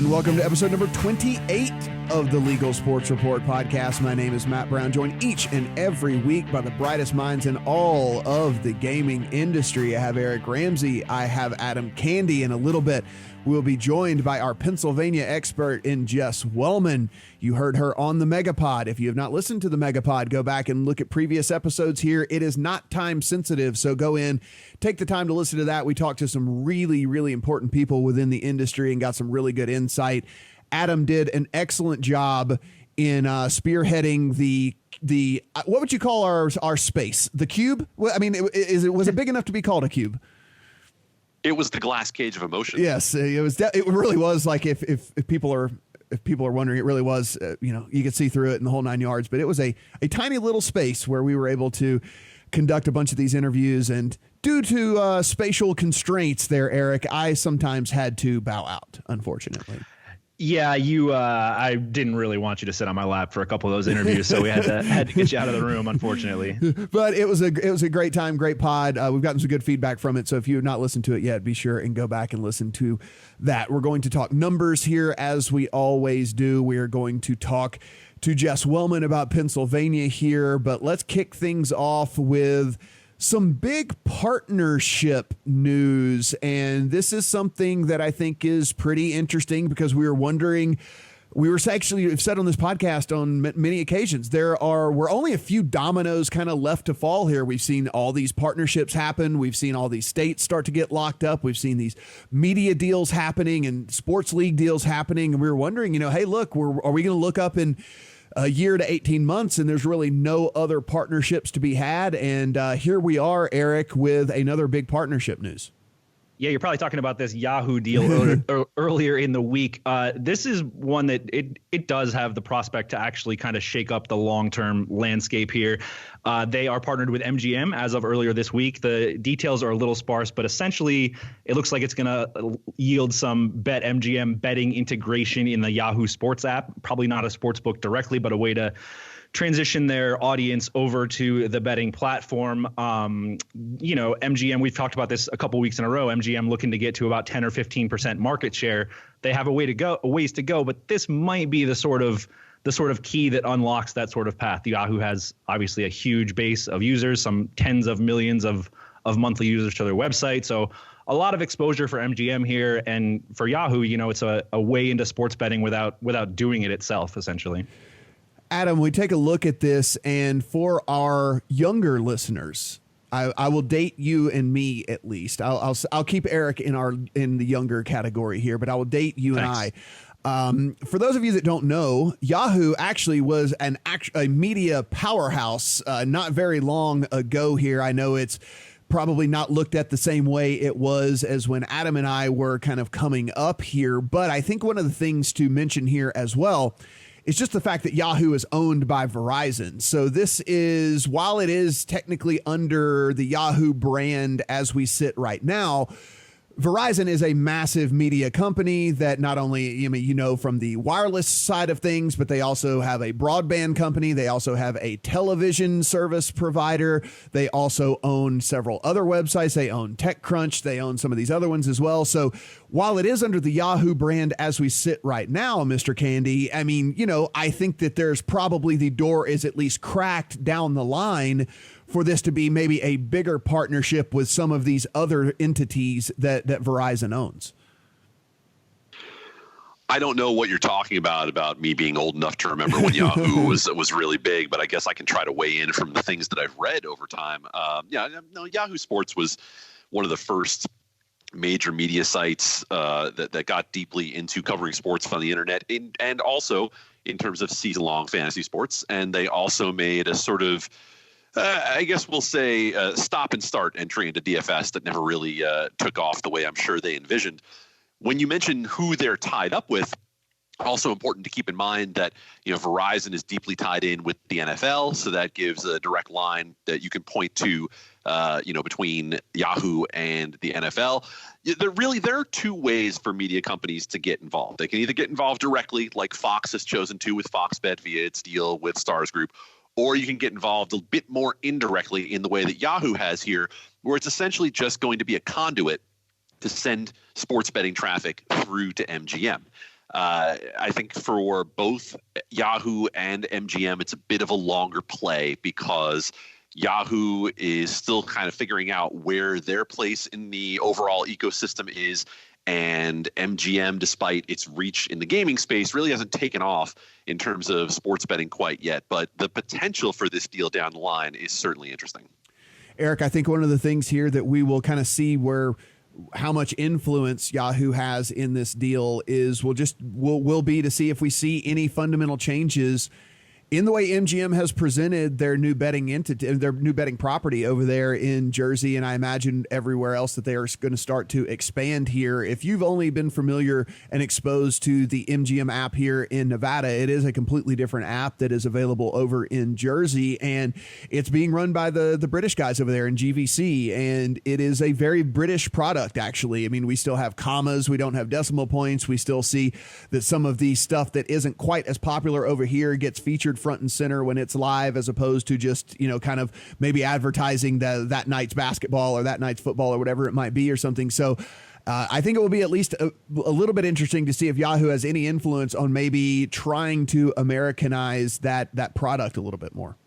and welcome to episode number 28 of the Legal Sports Report podcast. My name is Matt Brown, joined each and every week by the brightest minds in all of the gaming industry. I have Eric Ramsey, I have Adam Candee. In a little bit, we'll be joined by our Pennsylvania expert in Jess Welman. You heard her on the Megapod. If you have not listened to the Megapod, go back and look at previous episodes here. It is not time sensitive, so go in, take the time to listen to that. We talked to some really, really important people within the industry and got some really good insight. Adam did an excellent job in spearheading the what would you call our space? The cube? Well, I mean, was it big enough to be called a cube? It was the glass cage of emotion. Yes, it was. It really was. Like if people are wondering, it really was. You could see through it in the whole 9 yards. But it was a tiny little space where we were able to conduct a bunch of these interviews. And due to spatial constraints, there, Eric, I sometimes had to bow out, unfortunately. Yeah, I didn't really want you to sit on my lap for a couple of those interviews, so we had to get you out of the room, unfortunately. But it was a great time, great pod. We've gotten some good feedback from it, so if you have not listened to it yet, be sure and go back and listen to that. We're going to talk numbers here, as we always do. We are going to talk to Jess Welman about Pennsylvania here, but let's kick things off with some big partnership news. And this is something that I think is pretty interesting because we've said on this podcast on many occasions, we're only a few dominoes kind of left to fall here. We've seen all these partnerships happen. We've seen all these states start to get locked up. We've seen these media deals happening and sports league deals happening. And we were wondering, hey, look, are we going to look up in a year to 18 months and there's really no other partnerships to be had? And here we are, Eric, with another big partnership news. Yeah, you're probably talking about this Yahoo deal earlier in the week. This is one that it does have the prospect to actually kind of shake up the long-term landscape here. They are partnered with MGM as of earlier this week. The details are a little sparse, but essentially it looks like it's going to yield some BetMGM betting integration in the Yahoo Sports app. Probably not a sports book directly, but a way to transition their audience over to the betting platform. MGM, we've talked about this a couple weeks in a row. MGM looking to get to about 10 or 15% market share. They have a ways to go, but this might be the sort of key that unlocks that sort of path. Yahoo has obviously a huge base of users, some tens of millions of monthly users to their website. So a lot of exposure for MGM here, and for Yahoo, it's a way into sports betting without doing it itself, essentially. Adam, we take a look at this, and for our younger listeners, I will date you and me at least. I'll keep Eric in the younger category here, but I will date you. Thanks. And I. For those of you that don't know, Yahoo actually was a media powerhouse not very long ago here. I know it's probably not looked at the same way it was as when Adam and I were kind of coming up here, but I think one of the things to mention here as well, it's just the fact that Yahoo is owned by Verizon. So this is, while it is technically under the Yahoo brand as we sit right now, Verizon is a massive media company that not only, from the wireless side of things, but they also have a broadband company. They also have a television service provider. They also own several other websites. They own TechCrunch. They own some of these other ones as well. So while it is under the Yahoo brand as we sit right now, Mr. Candee, I think that there's probably the door is at least cracked down the line for this to be maybe a bigger partnership with some of these other entities that Verizon owns. I don't know what you're talking about me being old enough to remember when Yahoo was really big, but I guess I can try to weigh in from the things that I've read over time. Yahoo Sports was one of the first major media sites that got deeply into covering sports on the internet, and also in terms of season-long fantasy sports. And they also made a sort of I guess we'll say stop and start entry into DFS that never really took off the way I'm sure they envisioned. When you mention who they're tied up with, also important to keep in mind that Verizon is deeply tied in with the NFL, so that gives a direct line that you can point to between Yahoo and the NFL. There are two ways for media companies to get involved. They can either get involved directly, like Fox has chosen to with Fox Bet via its deal with Stars Group, or you can get involved a bit more indirectly in the way that Yahoo has here, where it's essentially just going to be a conduit to send sports betting traffic through to MGM. I think for both Yahoo and MGM, it's a bit of a longer play because Yahoo is still kind of figuring out where their place in the overall ecosystem is. And MGM, despite its reach in the gaming space, really hasn't taken off in terms of sports betting quite yet. But the potential for this deal down the line is certainly interesting. Eric, I think one of the things here that we will kind of see how much influence Yahoo has in this deal is will be to see if we see any fundamental changes in the way MGM has presented their new betting entity, their new betting property over there in Jersey, and I imagine everywhere else that they are going to start to expand here. If you've only been familiar and exposed to the MGM app here in Nevada, it is a completely different app that is available over in Jersey, and it's being run by the British guys over there in GVC, and it is a very British product, actually. I mean, we still have commas, we don't have decimal points, we still see that some of the stuff that isn't quite as popular over here gets featured front and center when it's live, as opposed to just, kind of maybe advertising that night's basketball or that night's football or whatever it might be or something. So I think it will be at least a little bit interesting to see if Yahoo has any influence on maybe trying to Americanize that product a little bit more.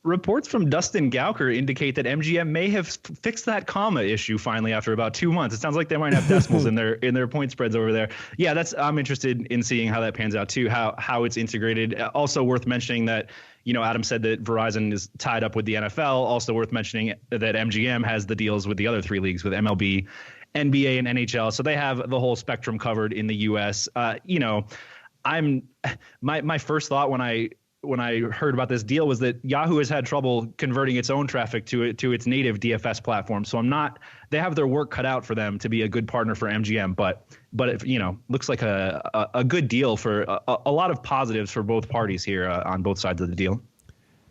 Reports from Dustin Gouker indicate that MGM may have fixed that comma issue finally after about 2 months. It sounds like they might have decimals in their point spreads over there. Yeah, I'm interested in seeing how that pans out too, how it's integrated. Also worth mentioning that, Adam said that Verizon is tied up with the NFL. Also worth mentioning that MGM has the deals with the other three leagues, with MLB, NBA, and NHL. So they have the whole spectrum covered in the U.S. My first thought when I heard about this deal was that Yahoo has had trouble converting its own traffic to its native DFS platform. So they have their work cut out for them to be a good partner for MGM, but it, looks like a good deal for a lot of positives for both parties here on both sides of the deal.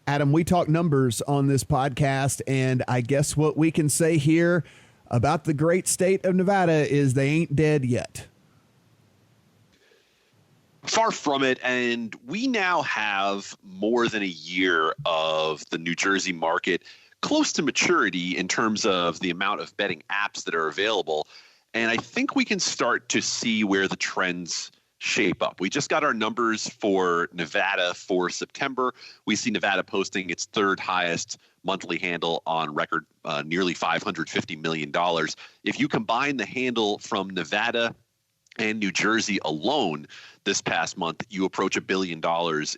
Adam, we talk numbers on this podcast, and I guess what we can say here about the great state of Nevada is they ain't dead yet. Far from it, and we now have more than a year of the New Jersey market close to maturity in terms of the amount of betting apps that are available, and I think we can start to see where the trends shape up. We just got our numbers for Nevada for September. We see Nevada posting its third highest monthly handle on record, nearly $550 million. If you combine the handle from Nevada and New Jersey alone this past month, you approach $1 billion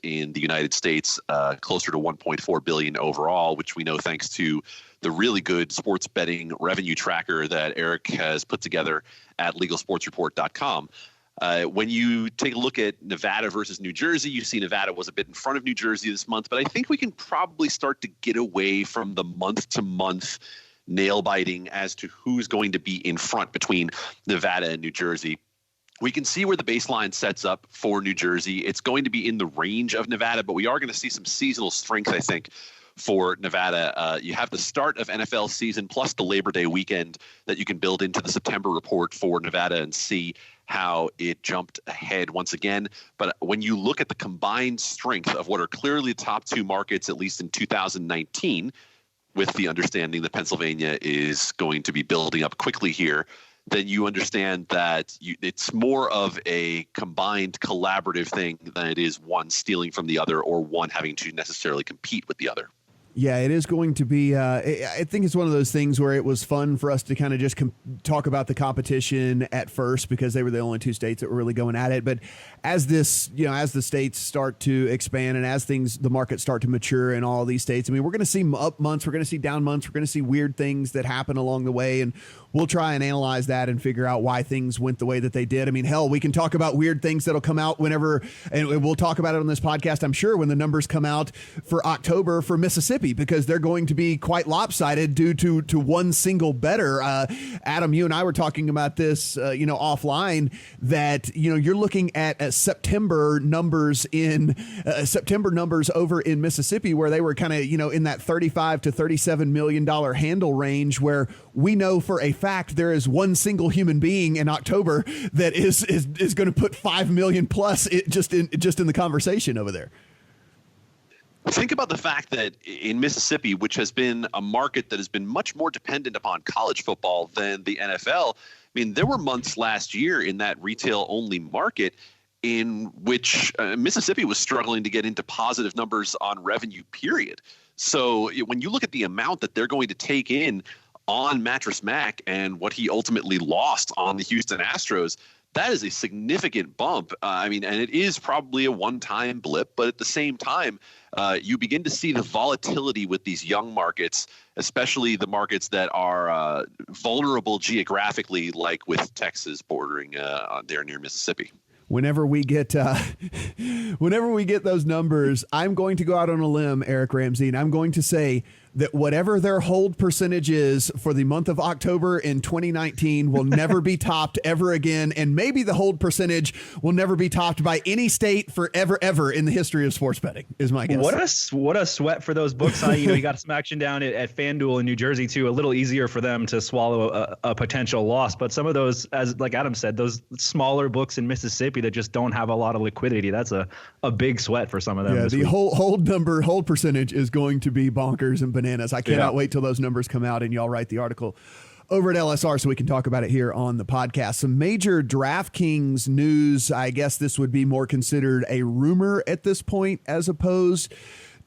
in the United States, closer to $1.4 billion overall, which we know thanks to the really good sports betting revenue tracker that Eric has put together at legalsportsreport.com. When you take a look at Nevada versus New Jersey, you see Nevada was a bit in front of New Jersey this month, but I think we can probably start to get away from the month-to-month nail biting as to who's going to be in front between Nevada and New Jersey. We can see where the baseline sets up for New Jersey. It's going to be in the range of Nevada, but we are going to see some seasonal strength, I think, for Nevada. You have the start of NFL season plus the Labor Day weekend that you can build into the September report for Nevada and see how it jumped ahead once again. But when you look at the combined strength of what are clearly the top two markets, at least in 2019, with the understanding that Pennsylvania is going to be building up quickly here, then you understand that it's more of a combined collaborative thing than it is one stealing from the other or one having to necessarily compete with the other. Yeah, it is going to be, I think it's one of those things where it was fun for us to kind of just talk about the competition at first because they were the only two states that were really going at it. But as this, as the states start to expand and as the markets start to mature in all these states, I mean, we're going to see up months, we're going to see down months, we're going to see weird things that happen along the way. And we'll try and analyze that and figure out why things went the way that they did. I mean, hell, we can talk about weird things that'll come out whenever, and we'll talk about it on this podcast, I'm sure, when the numbers come out for October for Mississippi, because they're going to be quite lopsided due to one single bettor. Adam, you and I were talking about this, offline, that, you're looking at September numbers over in Mississippi where they were kind of, in that $35 to $37 million handle range, where we know for a fact there is one single human being in October that is going to put 5 million plus just in the conversation over there. Think about the fact that in Mississippi, which has been a market that has been much more dependent upon college football than the NFL, I mean, there were months last year in that retail only market in which Mississippi was struggling to get into positive numbers on revenue, period. So when you look at the amount that they're going to take in on Mattress Mac and what he ultimately lost on the Houston Astros, that is a significant bump. And it is probably a one-time blip, but at the same time, you begin to see the volatility with these young markets, especially the markets that are vulnerable geographically, like with Texas bordering there near Mississippi. Whenever we get those numbers, I'm going to go out on a limb, Eric Ramsey, and I'm going to say that whatever their hold percentage is for the month of October in 2019 will never be topped ever again. And maybe the hold percentage will never be topped by any state forever, ever in the history of sports betting, is my guess. What a sweat for those books. You got some action down at FanDuel in New Jersey, too. A little easier for them to swallow a potential loss. But some of those, as like Adam said, those smaller books in Mississippi that just don't have a lot of liquidity, that's a big sweat for some of them. Yeah, the hold percentage is going to be bonkers and bananas. I cannot wait till those numbers come out and y'all write the article over at LSR so we can talk about it here on the podcast. Some major DraftKings news. I guess this would be more considered a rumor at this point as opposed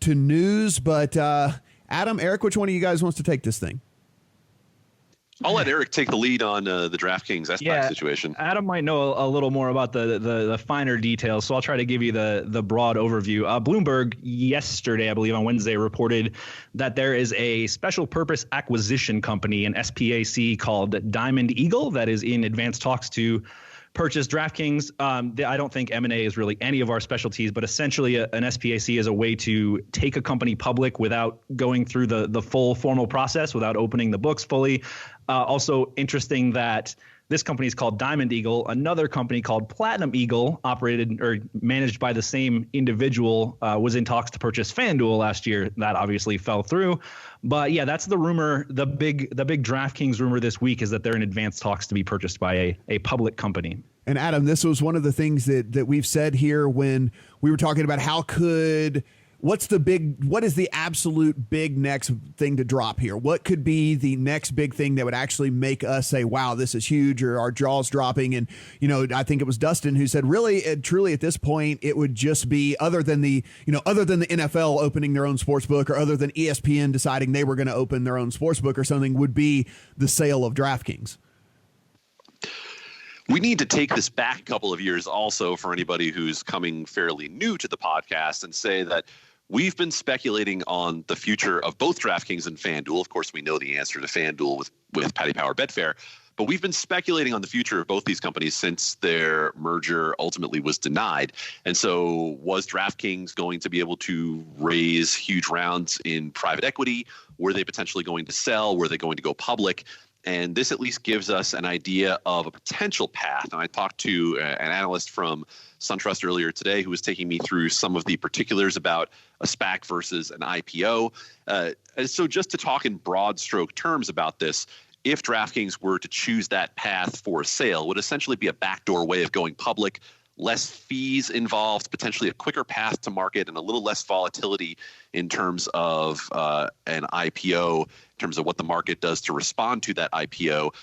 to news. But Adam, Eric, which one of you guys wants to take this thing? I'll let Eric take the lead on the DraftKings SPAC situation. Adam might know a little more about the finer details, so I'll try to give you the broad overview. Bloomberg yesterday, I believe on Wednesday, reported that there is a special purpose acquisition company, an SPAC called Diamond Eagle, that is in advanced talks to purchase DraftKings. I don't think M&A is really any of our specialties, but essentially an SPAC is a way to take a company public without going through the full formal process, without opening the books fully. Also interesting that this company is called Diamond Eagle. Another company called Platinum Eagle, operated or managed by the same individual, was in talks to purchase FanDuel last year. That obviously fell through. But yeah, that's the rumor. The big DraftKings rumor this week is that they're in advanced talks to be purchased by a public company. And Adam, this was one of the things that we've said here when we were talking about what is the absolute big next thing to drop here? What could be the next big thing that would actually make us say, wow, this is huge, or our jaws dropping? And, I think it was Dustin who said, really, truly at this point, it would just be other than the NFL opening their own sports book, or other than ESPN deciding they were going to open their own sports book or something, would be the sale of DraftKings. We need to take this back a couple of years also for anybody who's coming fairly new to the podcast and say that we've been speculating on the future of both DraftKings and FanDuel. Of course, we know the answer to FanDuel with Paddy Power Betfair, but we've been speculating on the future of both these companies since their merger ultimately was denied. And so was DraftKings going to be able to raise huge rounds in private equity? Were they potentially going to sell? Were they going to go public? And this at least gives us an idea of a potential path. And I talked to an analyst from SunTrust earlier today who was taking me through some of the particulars about a SPAC versus an IPO. And so just to talk in broad stroke terms about this, if DraftKings were to choose that path for a sale, it would essentially be a backdoor way of going public, less fees involved, potentially a quicker path to market, and a little less volatility in terms of an IPO, in terms of what the market does to respond to that IPO.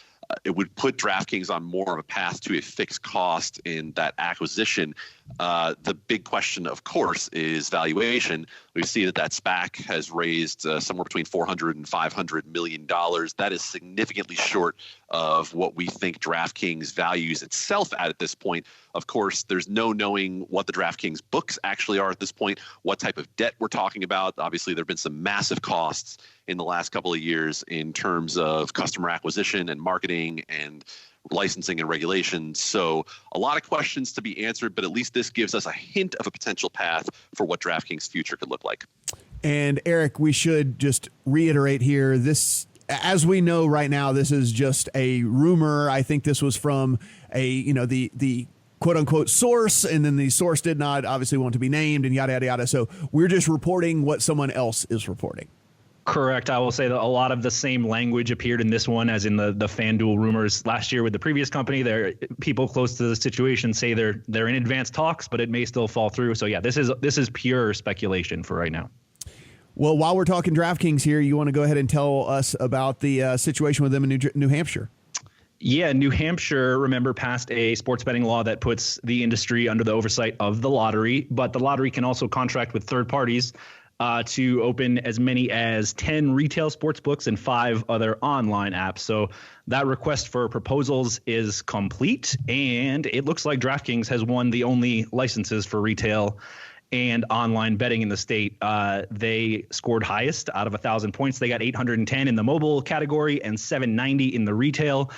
It would put DraftKings on more of a path to a fixed cost in that acquisition. The big question, of course, is valuation. We see that SPAC has raised somewhere between $400 and $500 million. That is significantly short of what we think DraftKings values itself at this point. Of course, there's no knowing what the DraftKings books actually are at this point, what type of debt we're talking about. Obviously, there have been some massive costs in the last couple of years in terms of customer acquisition and marketing and licensing and regulation. So a lot of questions to be answered, but at least this gives us a hint of a potential path for what DraftKings' future could look like. And Eric, we should just reiterate here, this, as we know right now, this is just a rumor. I think this was from the quote unquote source, and then the source did not obviously want to be named and yada, yada, yada. So we're just reporting what someone else is reporting. Correct. I will say that a lot of the same language appeared in this one as in the FanDuel rumors last year with the previous company. There, people close to the situation say they're in advanced talks, but it may still fall through. So yeah, this is pure speculation for right now. Well, while we're talking DraftKings here, you want to go ahead and tell us about the situation with them in New Hampshire? Yeah, New Hampshire, remember, passed a sports betting law that puts the industry under the oversight of the lottery, but the lottery can also contract with third parties to open as many as 10 retail sports books and 5 other online apps. So that request for proposals is complete, and it looks like DraftKings has won the only licenses for retail and online betting in the state. They scored highest out of 1,000 points. They got 810 in the mobile category and 790 in the retail.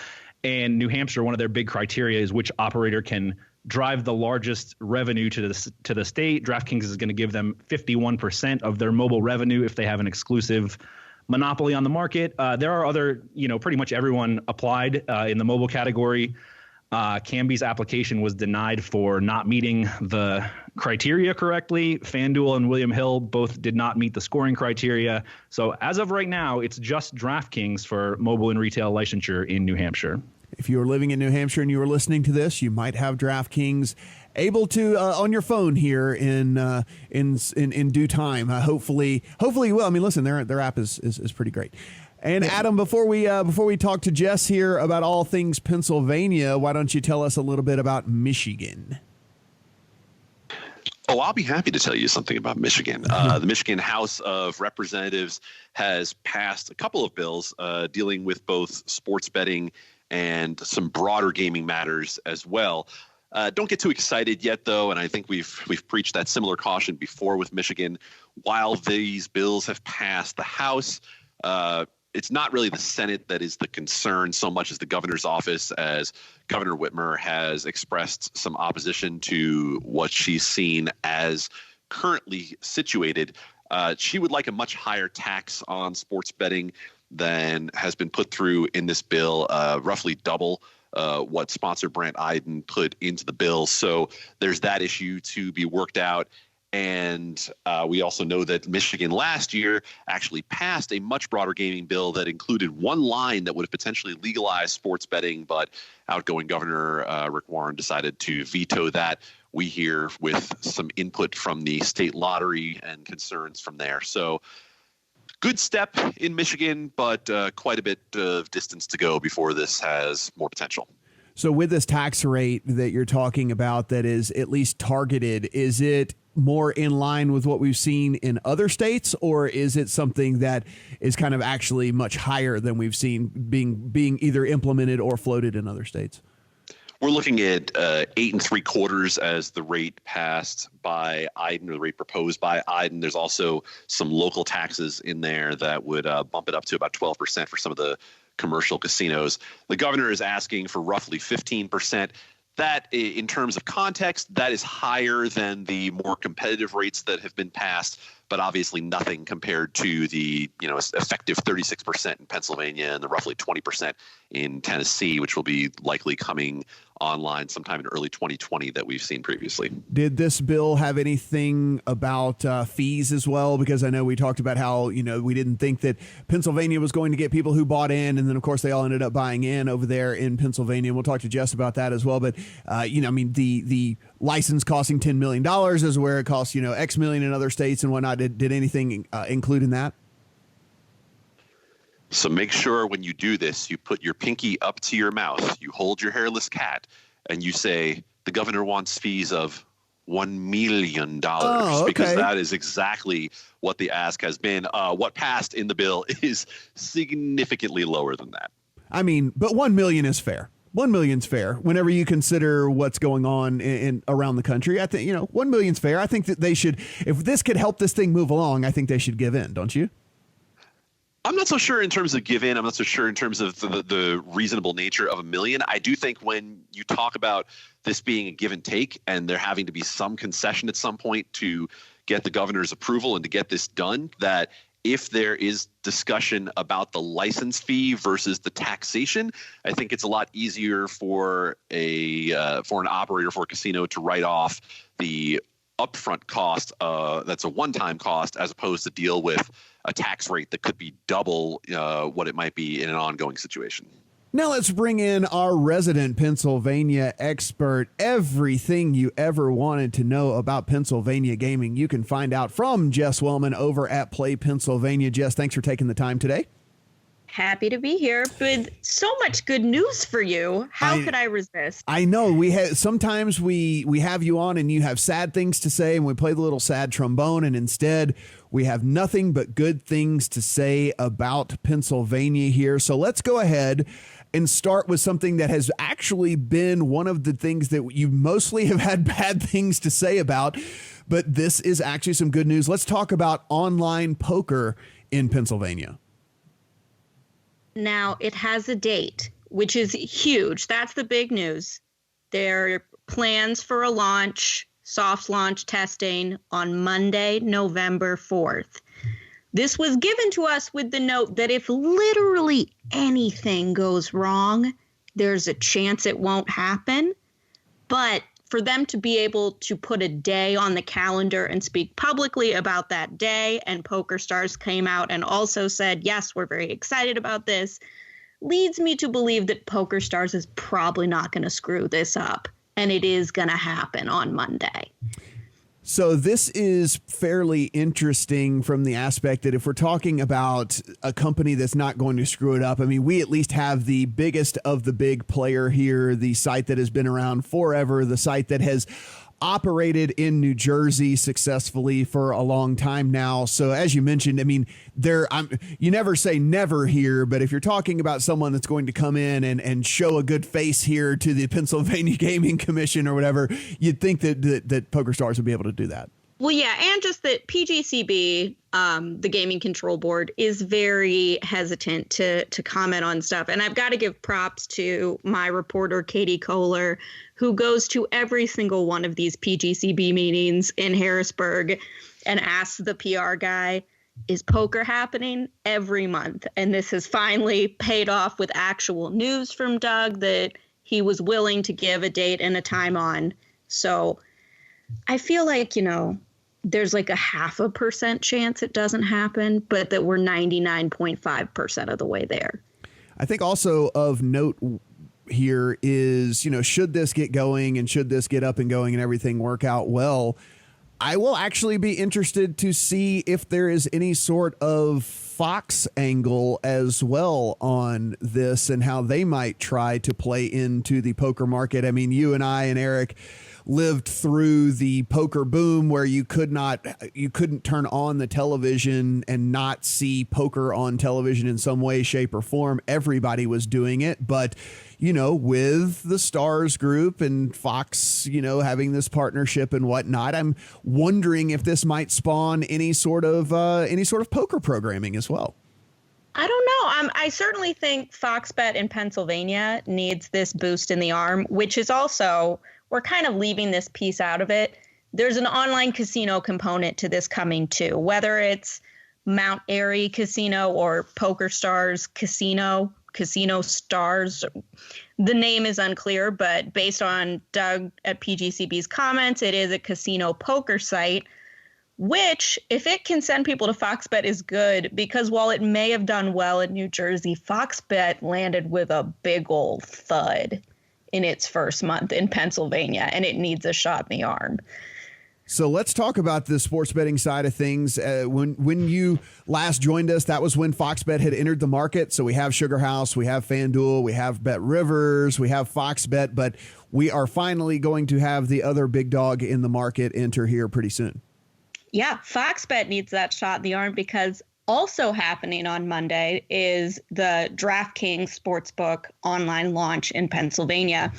And New Hampshire, one of their big criteria is which operator can drive the largest revenue to the state. DraftKings is going to give them 51% of their mobile revenue if they have an exclusive monopoly on the market. There are other, pretty much everyone applied in the mobile category. Candee's application was denied for not meeting the criteria correctly. FanDuel and William Hill both did not meet the scoring criteria. So as of right now, it's just DraftKings for mobile and retail licensure in New Hampshire. If you are living in New Hampshire and you are listening to this, you might have DraftKings able to on your phone here in due time. Hopefully, well, I mean, listen, their app is pretty great. And Adam, before we talk to Jess here about all things Pennsylvania, why don't you tell us a little bit about Michigan? Oh, I'll be happy to tell you something about Michigan. The Michigan House of Representatives has passed a couple of bills dealing with both sports betting and some broader gaming matters as well. Don't get too excited yet, though, and I think we've preached that similar caution before with Michigan. While these bills have passed the House, it's not really the Senate that is the concern so much as the governor's office, as Governor Whitmer has expressed some opposition to what she's seen as currently situated. She would like a much higher tax on sports betting than has been put through in this bill, roughly double what sponsor Brent Iden put into the bill. So there's that issue to be worked out. And we also know that Michigan last year actually passed a much broader gaming bill that included one line that would have potentially legalized sports betting, but outgoing Governor Rick Warren decided to veto that. We hear with some input from the state lottery and concerns from there. So good step in Michigan, but quite a bit of distance to go before this has more potential. So with this tax rate that you're talking about that is at least targeted, is it more in line with what we've seen in other states, or is it something that is kind of actually much higher than we've seen being either implemented or floated in other states? We're looking at 8 3/4 as the rate passed by Iden, or the rate proposed by Iden. There's also some local taxes in there that would bump it up to about 12% for some of the commercial casinos. The governor is asking for roughly 15%. That, in terms of context, that is higher than the more competitive rates that have been passed, but obviously nothing compared to the effective 36% in Pennsylvania and the roughly 20% in Tennessee, which will be likely coming online sometime in early 2020 that we've seen previously. Did this bill have anything about fees as well? Because I know we talked about how, we didn't think that Pennsylvania was going to get people who bought in, and then of course they all ended up buying in over there in Pennsylvania. We'll talk to Jess about that as well. But, the license costing $10 million is where it costs, X million in other states and whatnot. Did anything include in that? So make sure when you do this, you put your pinky up to your mouth, you hold your hairless cat, and you say, the governor wants fees of $1 million, because that is exactly what the ask has been. What passed in the bill is significantly lower than that. I mean, but $1 million is fair. 1 million's fair whenever you consider what's going on in around the country. I think, 1 million's fair. I think that they should, if this could help this thing move along, I think they should give in, don't you? I'm not so sure in terms of give in. I'm not so sure in terms of the reasonable nature of $1 million. I do think when you talk about this being a give and take and there having to be some concession at some point to get the governor's approval and to get this done, that if there is discussion about the license fee versus the taxation, I think it's a lot easier for an operator, for a casino, to write off the upfront cost that's a one-time cost, as opposed to deal with a tax rate that could be double what it might be in an ongoing situation. Now let's bring in our resident Pennsylvania expert. Everything you ever wanted to know about Pennsylvania gaming, you can find out from Jess Welman over at Play Pennsylvania. Jess, thanks for taking the time today. Happy to be here with so much good news for you. How could I resist? I know sometimes we have you on and you have sad things to say and we play the little sad trombone, and instead we have nothing but good things to say about Pennsylvania here. So let's go ahead and start with something that has actually been one of the things that you mostly have had bad things to say about, but this is actually some good news. Let's talk about online poker in Pennsylvania. Now, it has a date, which is huge. That's the big news. There are plans for a launch, soft launch testing on Monday, November 4th. This was given to us with the note that if literally anything goes wrong, there's a chance it won't happen. But for them to be able to put a day on the calendar and speak publicly about that day, and PokerStars came out and also said, yes, we're very excited about this, leads me to believe that PokerStars is probably not going to screw this up, and it is going to happen on Monday. So this is fairly interesting from the aspect that if we're talking about a company that's not going to screw it up, I mean, we at least have the biggest of the big player here, the site that has been around forever, the site that has operated in New Jersey successfully for a long time now. So as you mentioned, I mean, you never say never here, but if you're talking about someone that's going to come in and show a good face here to the Pennsylvania Gaming Commission or whatever, you'd think that PokerStars would be able to do that. Well, yeah, and just that PGCB, the Gaming Control Board, is very hesitant to comment on stuff. And I've got to give props to my reporter, Katie Kohler, who goes to every single one of these PGCB meetings in Harrisburg and asks the PR guy, is poker happening every month? And this has finally paid off with actual news from Doug that he was willing to give a date and a time on. So I feel like, there's like a 0.5% chance it doesn't happen, but that we're 99.5% of the way there. I think also of note here is, should this get going and should this get up and going and everything work out well, I will actually be interested to see if there is any sort of Fox angle as well on this and how they might try to play into the poker market. I mean, you and I and Eric lived through the poker boom where you couldn't turn on the television and not see poker on television in some way, shape, or form. Everybody was doing it, but with the Stars Group and Fox, having this partnership and whatnot, I'm wondering if this might spawn any sort of poker programming as well. I don't know. I certainly think Fox Bet in Pennsylvania needs this boost in the arm, which is also, we're kind of leaving this piece out of it. There's an online casino component to this coming too, whether it's Mount Airy Casino or PokerStars Casino Stars. The name is unclear, but based on Doug at PGCB's comments, it is a casino poker site, which, if it can send people to Fox Bet, is good, because while it may have done well in New Jersey, Fox Bet landed with a big old thud in its first month in Pennsylvania, and it needs a shot in the arm. So let's talk about the sports betting side of things. When you last joined us, that was when Fox Bet had entered the market. So we have Sugar House, we have FanDuel, we have Bet Rivers, we have Fox Bet, but we are finally going to have the other big dog in the market enter here pretty soon. Yeah, Fox Bet needs that shot in the arm, because also happening on Monday is the DraftKings Sportsbook online launch in Pennsylvania.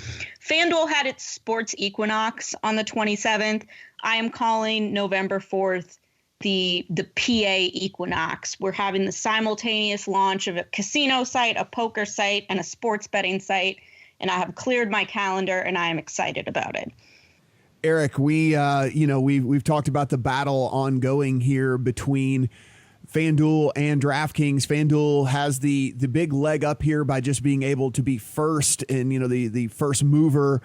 FanDuel had its sports equinox on the 27th. I am calling November 4th the PA equinox. We're having the simultaneous launch of a casino site, a poker site, and a sports betting site, and I have cleared my calendar, and I am excited about it. Eric, we've talked about the battle ongoing here between FanDuel and DraftKings. FanDuel has the big leg up here by just being able to be first, and the first mover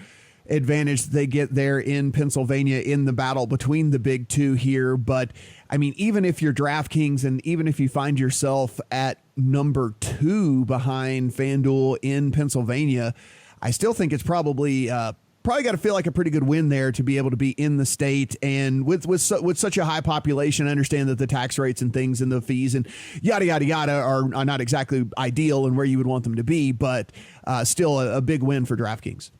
advantage they get there in Pennsylvania in the battle between the big two here. But I mean, even if you're DraftKings and even if you find yourself at number 2 behind FanDuel in Pennsylvania, I still think it's probably probably got to feel like a pretty good win there to be able to be in the state. And with such a high population, I understand that the tax rates and things and the fees and yada, yada, yada are not exactly ideal and where you would want them to be, but still a big win for DraftKings.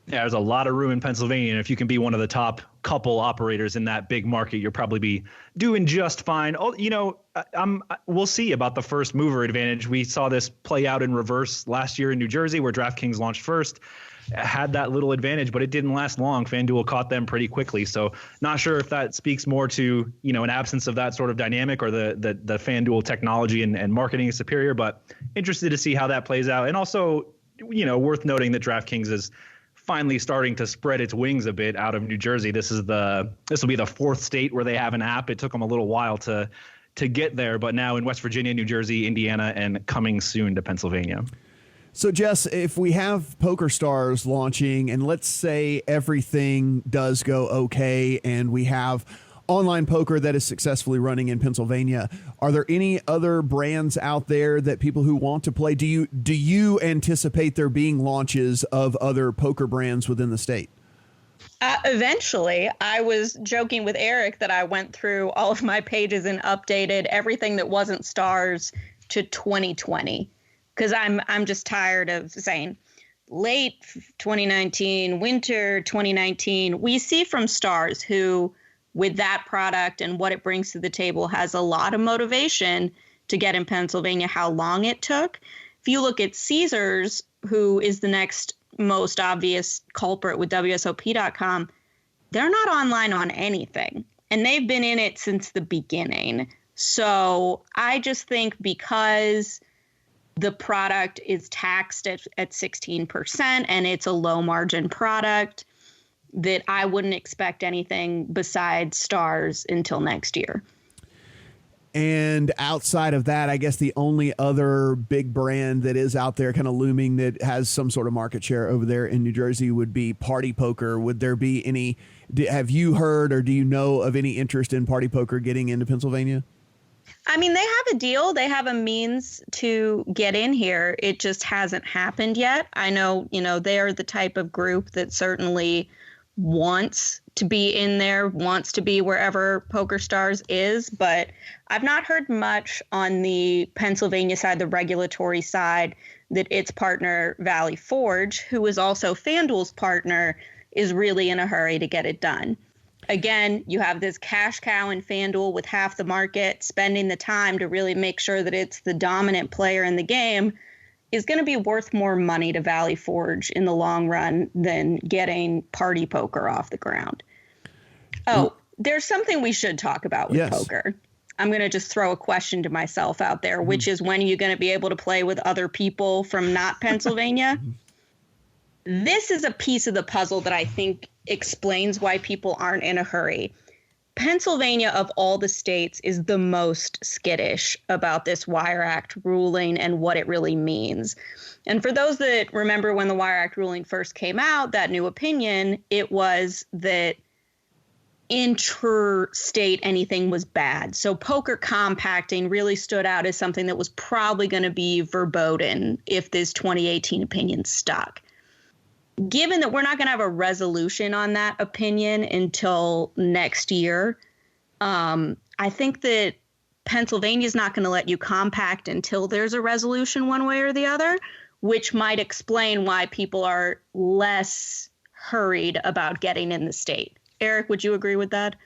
Yeah, there's a lot of room in Pennsylvania, and if you can be one of the top couple operators in that big market, you'll probably be doing just fine. Oh, we'll see about the first mover advantage. We saw this play out in reverse last year in New Jersey, where DraftKings launched first, had that little advantage, but it didn't last long. FanDuel caught them pretty quickly, so not sure if that speaks more to an absence of that sort of dynamic, or the FanDuel technology and marketing is superior. But interested to see how that plays out, and also worth noting that DraftKings is finally starting to spread its wings a bit out of New Jersey. This will be the fourth state where they have an app. It took them a little while to get there, but now in West Virginia, New Jersey, Indiana, and coming soon to Pennsylvania. So, Jess, if we have PokerStars launching, and let's say everything does go okay, and we have online poker that is successfully running in Pennsylvania, are there any other brands out there that people who want to play? Do you anticipate there being launches of other poker brands within the state? Eventually. I was joking with Eric that I went through all of my pages and updated everything that wasn't stars to 2020, because I'm just tired of saying late 2019, winter 2019. We see from stars who, with that product and what it brings to the table, has a lot of motivation to get in Pennsylvania, how long it took. If you look at Caesars, who is the next most obvious culprit with WSOP.com, they're not online on anything, and they've been in it since the beginning. So I just think because the product is taxed at 16% and it's a low margin product, that I wouldn't expect anything besides stars until next year. And outside of that, I guess the only other big brand that is out there kind of looming that has some sort of market share over there in New Jersey would be Party Poker. Would there be any, have you heard or do you know of any interest in Party Poker getting into Pennsylvania? I mean, they have a deal. They have a means to get in here. It just hasn't happened yet. I know, they are the type of group that certainly wants to be in there, wants to be wherever PokerStars is, but I've not heard much on the Pennsylvania side, the regulatory side, that its partner Valley Forge, who is also FanDuel's partner, is really in a hurry to get it done. Again, you have this cash cow in FanDuel with half the market spending the time to really make sure that it's the dominant player in the game, is going to be worth more money to Valley Forge in the long run than getting Party Poker off the ground. Oh, there's something we should talk about with poker. I'm going to just throw a question to myself out there, which is, when are you going to be able to play with other people from not Pennsylvania? This is a piece of the puzzle that I think explains why people aren't in a hurry. Pennsylvania, of all the states, is the most skittish about this Wire Act ruling and what it really means. And for those that remember when the Wire Act ruling first came out, that new opinion, it was that interstate anything was bad. So poker compacting really stood out as something that was probably going to be verboten if this 2018 opinion stuck. Given that we're not going to have a resolution on that opinion until next year, I think that Pennsylvania is not going to let you compact until there's a resolution one way or the other, which might explain why people are less hurried about getting in the state. Eric, would you agree with that?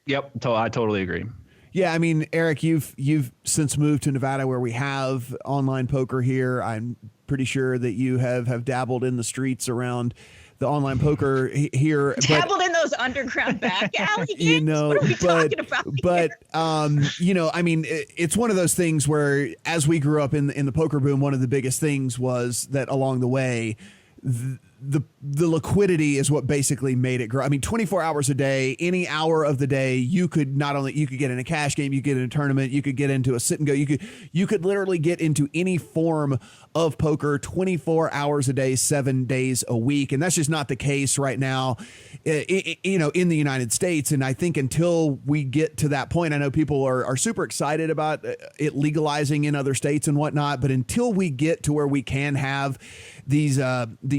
Yep, I totally agree. Yeah, I mean, Eric, you've since moved to Nevada where we have online poker here. I'm pretty sure that you have dabbled in the streets around the online poker here. Dabbled in those underground back alley games? What are we talking about But, I mean, it's one of those things where, as we grew up in the poker boom, one of the biggest things was that along the way, the liquidity is what basically made it grow. I mean, 24 hours a day, any hour of the day, you could get in a cash game, you could get in a tournament, you could get into a sit and go, you could literally get into any form of poker 24 hours a day, 7 days a week. And that's just not the case right now, in the United States. And I think until we get to that point, I know people are super excited about it legalizing in other states and whatnot, but until we get to where we can have these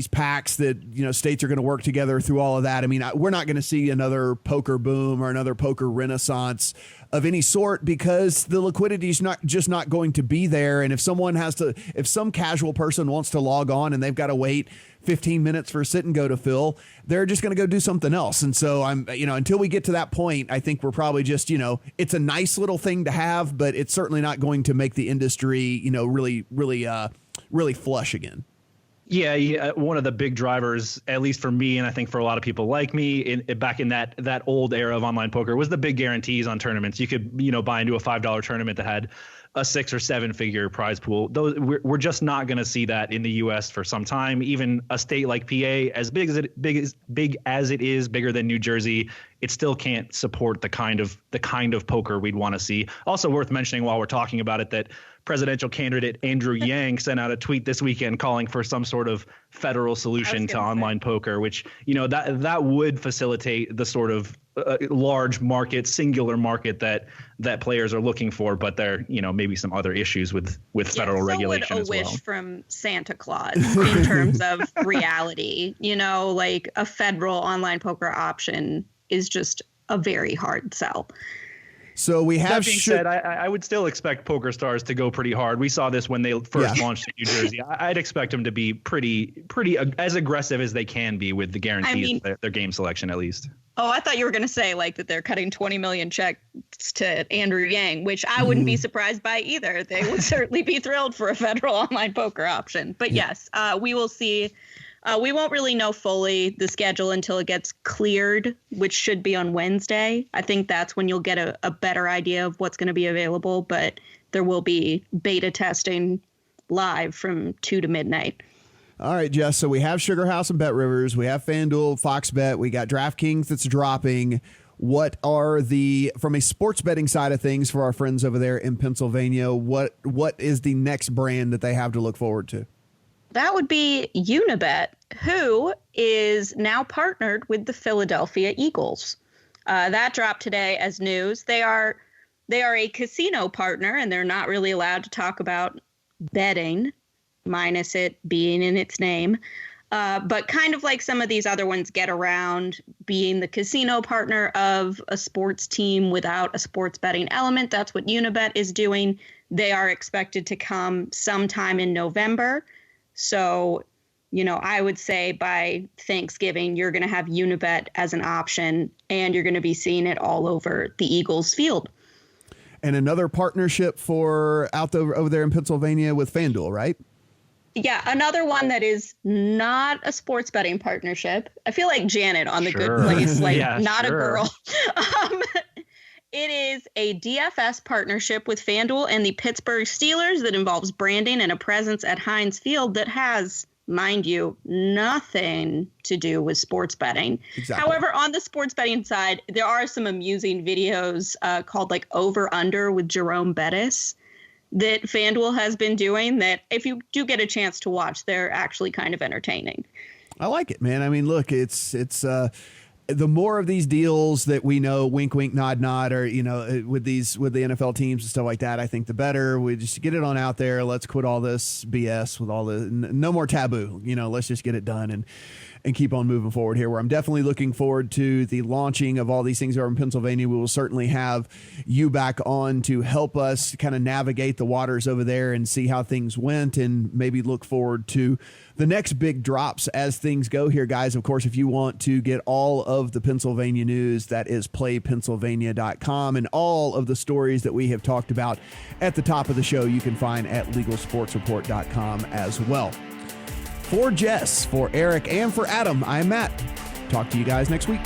pacts that, you know, states are going to work together through all of that. I mean, we're not going to see another poker boom or another poker renaissance of any sort because the liquidity is not going to be there. And if some casual person wants to log on and they've got to wait 15 minutes for a sit and go to fill, they're just going to go do something else. And so until we get to that point, I think we're probably just, you know, it's a nice little thing to have, but it's certainly not going to make the industry, you know, really flush again. Yeah, one of the big drivers, at least for me, and I think for a lot of people like me, back in that old era of online poker, was the big guarantees on tournaments. You could, you know, buy into a $5 tournament that had a 6 or 7 figure prize pool. We're just not going to see that in the U.S. for some time. Even a state like PA, as big as it is, bigger than New Jersey, it still can't support the kind of poker we'd want to see. Also worth mentioning while we're talking about it that presidential candidate Andrew Yang sent out a tweet this weekend calling for some sort of federal solution to online poker, which, you know, that would facilitate the sort of large market, singular market that players are looking for, but there, you know, maybe some other issues with federal regulation as well. Would a wish from Santa Claus in terms of reality, you know, like a federal online poker option is just a very hard sell. So we have. That being said, I would still expect Poker Stars to go pretty hard. We saw this when they first launched in New Jersey. I'd expect them to be pretty as aggressive as they can be with the guarantees of their game selection, at least. Oh, I thought you were going to say like that they're cutting 20 million checks to Andrew Yang, which I wouldn't be surprised by either. They would certainly be thrilled for a federal online poker option. But yes, we will see. We won't really know fully the schedule until it gets cleared, which should be on Wednesday. I think that's when you'll get a better idea of what's going to be available. But there will be beta testing live from 2 to midnight. All right, Jess. So we have Sugar House and Bet Rivers. We have FanDuel, Fox Bet. We got DraftKings that's dropping. What are from a sports betting side of things for our friends over there in Pennsylvania? What is the next brand that they have to look forward to? That would be Unibet, who is now partnered with the Philadelphia Eagles. That dropped today as news. They are a casino partner, and they're not really allowed to talk about betting, minus it being in its name. But kind of like some of these other ones get around being the casino partner of a sports team without a sports betting element. That's what Unibet is doing. They are expected to come sometime in November. So, you know, I would say by Thanksgiving, you're going to have Unibet as an option, and you're going to be seeing it all over the Eagles field. And another partnership for over there in Pennsylvania with FanDuel, right? Yeah, another one that is not a sports betting partnership. I feel like Janet on The Good Place, like not a girl. It is a DFS partnership with FanDuel and the Pittsburgh Steelers that involves branding and a presence at Heinz Field that has, mind you, nothing to do with sports betting. Exactly. However, on the sports betting side, there are some amusing videos called like Over Under with Jerome Bettis that FanDuel has been doing that if you do get a chance to watch, they're actually kind of entertaining. I like it, man. I mean, look, it's the more of these deals that we know, wink, wink, nod, nod, or, you know, with the NFL teams and stuff like that, I think the better. We just get it on out there. Let's quit all this BS with all the no more taboo. You know, let's just get it done and keep on moving forward here, where I'm definitely looking forward to the launching of all these things over in Pennsylvania. We will certainly have you back on to help us kind of navigate the waters over there and see how things went, and maybe look forward to the next big drops as things go here, guys. Of course, if you want to get all of the Pennsylvania news, that is playpennsylvania.com, and all of the stories that we have talked about at the top of the show, you can find at legalsportsreport.com as well. For Jess, for Eric, and for Adam, I'm Matt. Talk to you guys next week.